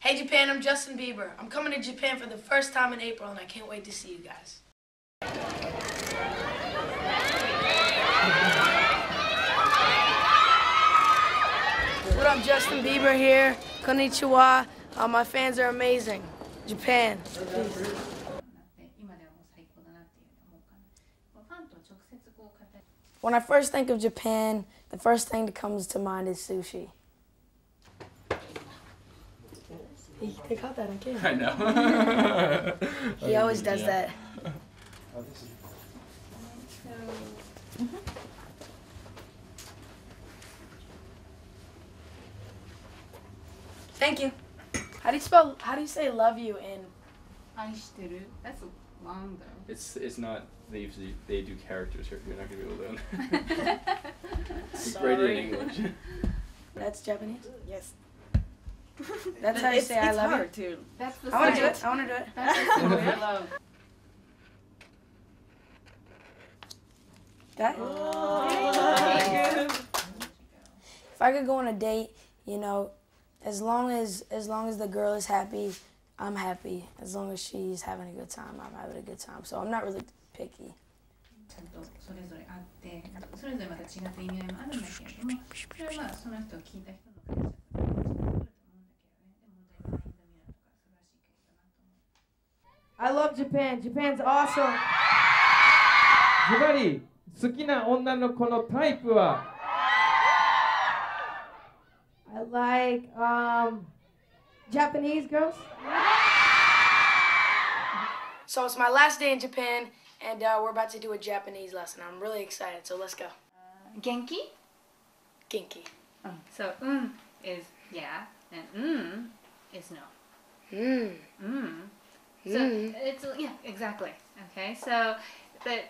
Hey Japan, I'm Justin Bieber. I'm coming to Japan for the first time in April and I can't wait to see you guys. What up, Justin Bieber here. Konnichiwa. My fans are amazing. Japan. Peace. When I first think of Japan, the first thing that comes to mind is sushi. They caught that on camera. I know. He always does that. Thank you. How do you say love you in? 愛してる? That's long though. It's not. They do characters here. You're not gonna be able to learn. Write it in English. That's Japanese? Yes. That's how you say I love you? Too. That's the I want to do it. I want to do it. That's the I love. That? If I could go on a date, you know, as long as the girl is happy, I'm happy. As long as she's having a good time, I'm having a good time. So I'm not really picky. ちゃんとそれぞれあって、それぞれまた違った意味合いもあるんだけれども、それはまあその人を聞いた人の解釈が違うと思うんだけどね。でも本当にマインドミラーとか素晴らしい曲だなと思う。I love Japan. Japan's awesome. ズバリ好きな女の子のタイプは I like Japanese girls. So it's my last day in Japan, and we're about to do a Japanese lesson. I'm really excited, so let's go. 元気? Genki. So is yeah, and is no. So it's yeah, exactly. Okay, so but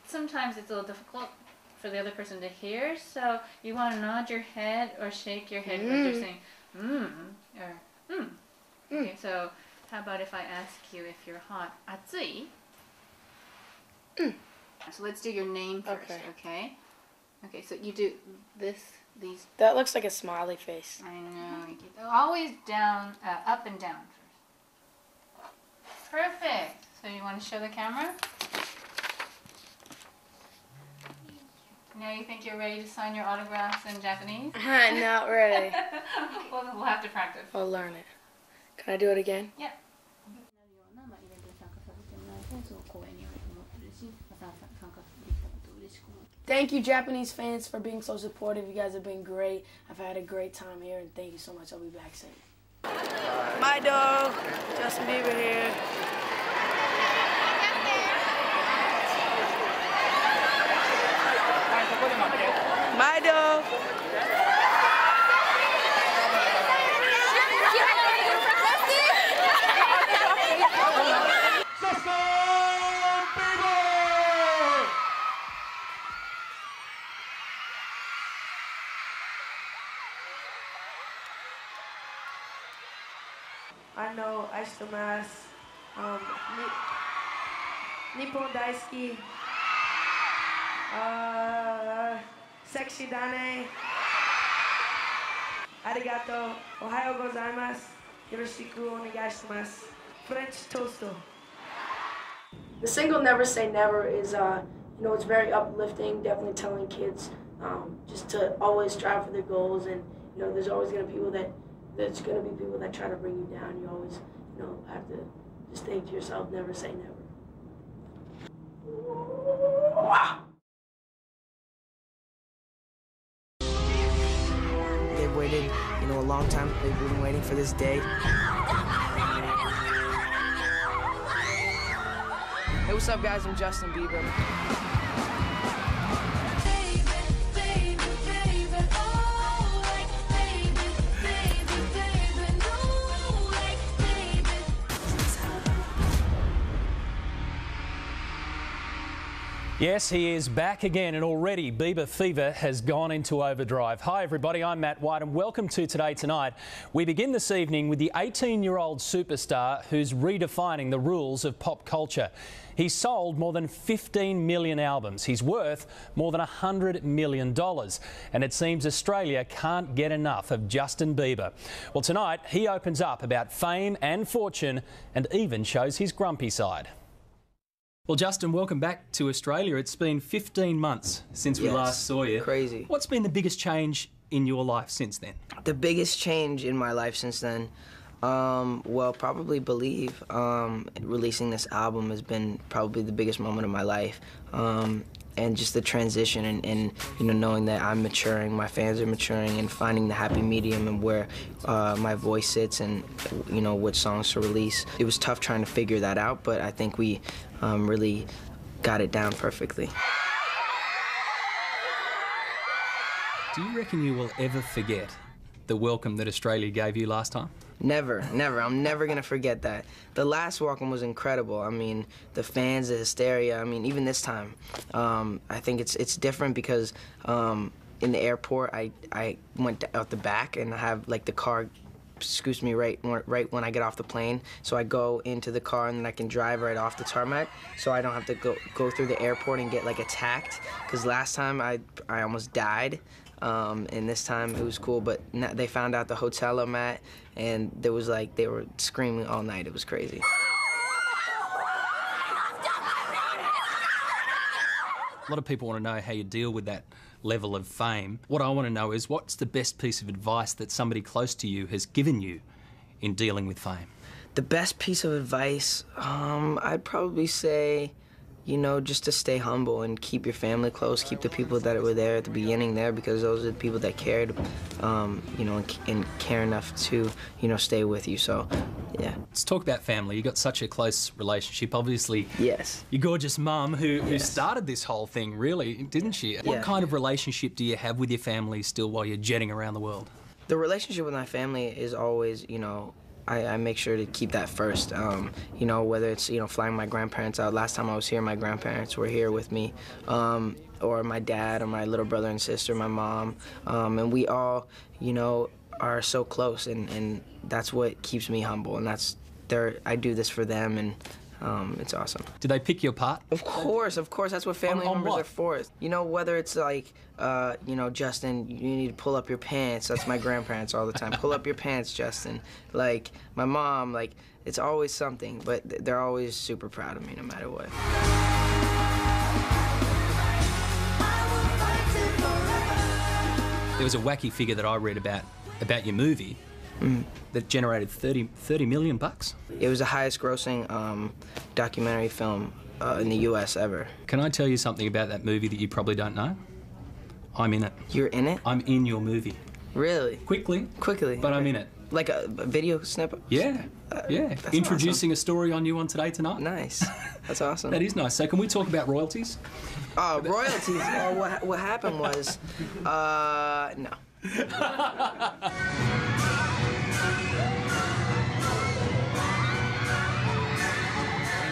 sometimes it's a little difficult for the other person to hear. So you want to nod your head or shake your head when you're saying or Okay, so how about if I ask you if you're hot? Atsui? So let's do your name first, okay? Okay, so you do these. That looks like a smiley face. I know. You keep always down, up and down first. Perfect. So you want to show the camera? Now you think you're ready to sign your autographs in Japanese? Not ready. Well, we'll have to practice. I'll learn it. Can I do it again? Yeah. Thank you, Japanese fans, for being so supportive. You guys have been great. I've had a great time here, and thank you so much. I'll be back soon. My dog, Justin Bieber here. My dog. I know, 愛してます。日本大好き。セクシーだね。ありがとう。おはようございます。よろしくお願いします。French toast. The single "Never Say Never" is, you know, it's very uplifting. Definitely telling kids just to always strive for their goals, and you know, there's always going to be people that try to bring you down. You always, you know, have to just think to yourself, never say never. They've waited, you know, a long time. They've been waiting for this day. Hey, what's up, guys? I'm Justin Bieber. Yes, he is back again, and already Beiber fever has gone into overdrive. Hi everybody, I'm Matt White and welcome to Today Tonight. We begin this evening with the 18-year-old superstar who's redefining the rules of pop culture. He's sold more than 15 million albums. He's worth more than $100 million. And it seems Australia can't get enough of Justin Bieber. Well, tonight he opens up about fame and fortune and even shows his grumpy side. Well, Justin, welcome back to Australia. It's been 15 months since we last saw you. Crazy. What's been the biggest change in your life since then? The biggest change in my life since then, well, probably Believe. Releasing this album has been probably the biggest moment of my life. And just the transition and you know, knowing that I'm maturing, my fans are maturing, and finding the happy medium and where my voice sits and, you know, which songs to release. It was tough trying to figure that out, but I think we really got it down perfectly. Do you reckon you will ever forget the welcome that Australia gave you last time? Never, never. I'm never gonna forget that. The last welcome was incredible. I mean, the fans, the hysteria. I mean, even this time, I think it's different because in the airport, I went out the back and I have like the car scoots me right when I get off the plane. So I go into the car and then I can drive right off the tarmac, so I don't have to go through the airport and get like attacked. Because last time I almost died. And this time it was cool, but they found out the hotel I'm at, and there was like, they were screaming all night. It was crazy. A lot of people want to know how you deal with that level of fame. What I want to know is, what's the best piece of advice that somebody close to you has given you in dealing with fame? The best piece of advice, I'd probably say, you know, just to stay humble and keep your family close, keep the people that were there at the beginning there, because those are the people that cared, you know, and care enough to, you know, stay with you. So, yeah. Let's talk about family. You got such a close relationship, obviously. Yes. Your gorgeous mum, who started this whole thing, really, didn't she? Yeah. What kind of relationship do you have with your family still while you're jetting around the world? The relationship with my family is always, you know, I make sure to keep that first, you know, whether it's, you know, flying my grandparents out. Last time I was here, my grandparents were here with me, or my dad, or my little brother and sister, my mom, and we all, you know, are so close, and that's what keeps me humble, and I do this for them, and it's awesome. Do they pick you apart? Of course, that's what family members what? are for. You know, whether it's like, you know, Justin, you need to pull up your pants. That's my grandparents all the time. Pull up your pants, Justin. Like, my mom, like, it's always something, but they're always super proud of me no matter what. There was a wacky figure that I read about your movie. That generated 30 million bucks. It was the highest grossing documentary film in the US ever. Can I tell you something about that movie that you probably don't know? I'm in it. You're in it? I'm in your movie. Really? Quickly. Quickly. But I'm in it. Like a video snippet? Yeah. Yeah. Introducing awesome. A story on you on Today Tonight. Nice. That's awesome. That is nice. So can we talk about royalties? Royalties. What happened was, no.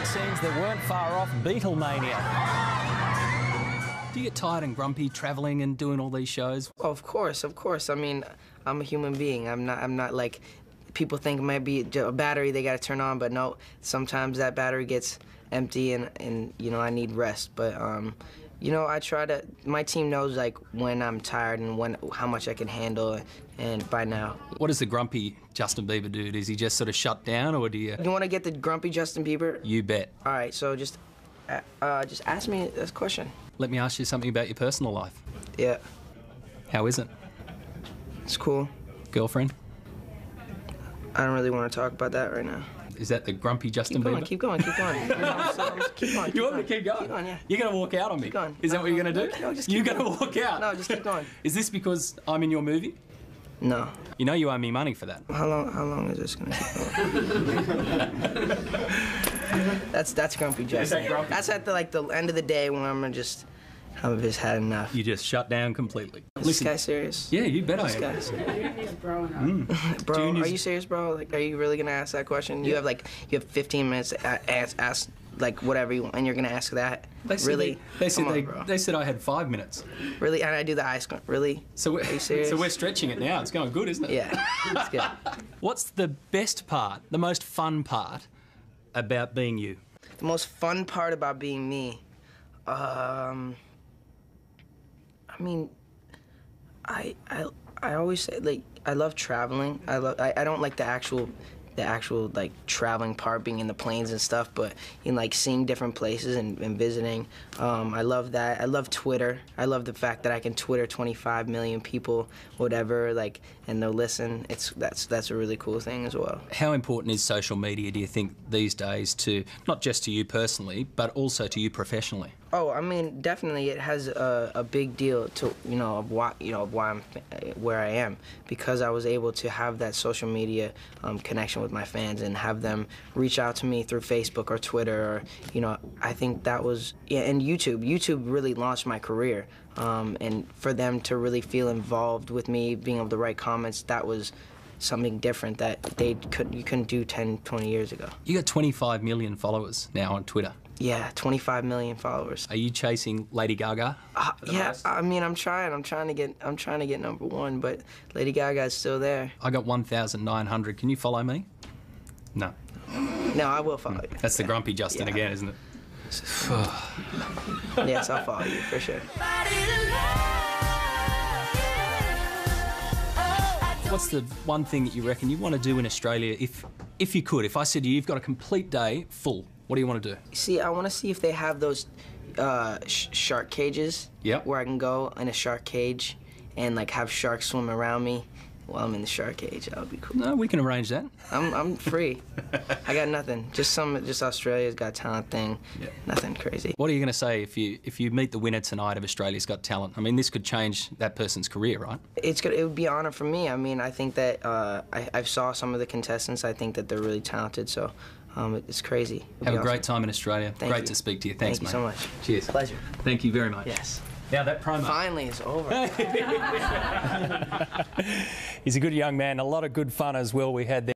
Scenes that weren't far off Beatlemania. Do you get tired and grumpy travelling and doing all these shows? Oh, of course. I mean, I'm a human being. I'm not like, people think it might be a battery they gotta turn on, but no, sometimes that battery gets empty and you know, I need rest. But you know, my team knows like when I'm tired and how much I can handle, and by now. What does the grumpy Justin Bieber do? Does he just sort of shut down, or do you? You want to get the grumpy Justin Bieber? You bet. All right, so just ask me this question. Let me ask you something about your personal life. Yeah. How is it? It's cool. Girlfriend? I don't really want to talk about that right now. Is that the grumpy Justin Bieber? Keep going. You want me to keep going? Keep going, yeah. You're going to walk out on me? Keep going. Is that what you're going to do? No, just You're going to walk out? No, just keep going. Is this because I'm in your movie? No. You know you owe me money for that. How long is this going to keep going? That's grumpy Justin. Is that grumpy? That's at the end of the day when I'm just, I've just had enough. You just shut down completely. Is this guy serious? Yeah, you bet I am. This guy's bro, are you serious, bro? Like, are you really gonna ask that question? You have 15 minutes to ask like whatever you want, and you're gonna ask that? They said Really? They said Come on, bro. they said I had 5 minutes. Really? And I do the eye squint. Really? So Are you serious? so we're stretching it now. It's going good, isn't it? Yeah, it's good. What's the best part, the most fun part about being you? The most fun part about being me, I mean, I always say, like, I love traveling. I don't like the actual like traveling part, being in the planes and stuff, but in like seeing different places and visiting. I love that. I love Twitter. I love the fact that I can Twitter 25 million people, whatever, like, and they'll listen. That's a really cool thing as well. How important is social media, do you think, these days, to not just to you personally, but also to you professionally? Oh, I mean, definitely, it has a big deal to of why I'm where I am, because I was able to have that social media connection with my fans and have them reach out to me through Facebook or Twitter, or I think that was and YouTube. YouTube really launched my career, and for them to really feel involved with me, being able to write comments, that was something different that you couldn't do 10, 20 years ago. You got 25 million followers now on Twitter. Yeah, 25 million followers. Are you chasing Lady Gaga? Yeah, I mean, I'm trying to get #1, but Lady Gaga is still there. I got 1,900. Can you follow me? No. No, I will follow you. That's the grumpy Justin again, isn't it? Yes, I'll follow you for sure. What's the one thing that you reckon you want to do in Australia if you could? If I said to you, you've got a complete day full, what do you want to do? See, I want to see if they have those shark cages. Yep. Where I can go in a shark cage and like have sharks swim around me while I'm in the shark cage. That would be cool. No, we can arrange that. I'm free. I got nothing. Just Australia's Got Talent thing. Yep. Nothing crazy. What are you going to say if you meet the winner tonight of Australia's Got Talent? I mean, this could change that person's career, right? It would be an honor for me. I mean, I think that I saw some of the contestants. I think that they're really talented. So. It's crazy. Have a great time in Australia. Thank you. To speak to you. Thanks, mate. Thank you so much. Cheers. Pleasure. Thank you very much. Yes. Now that promo. Finally, it's over. He's a good young man. A lot of good fun as well we had there.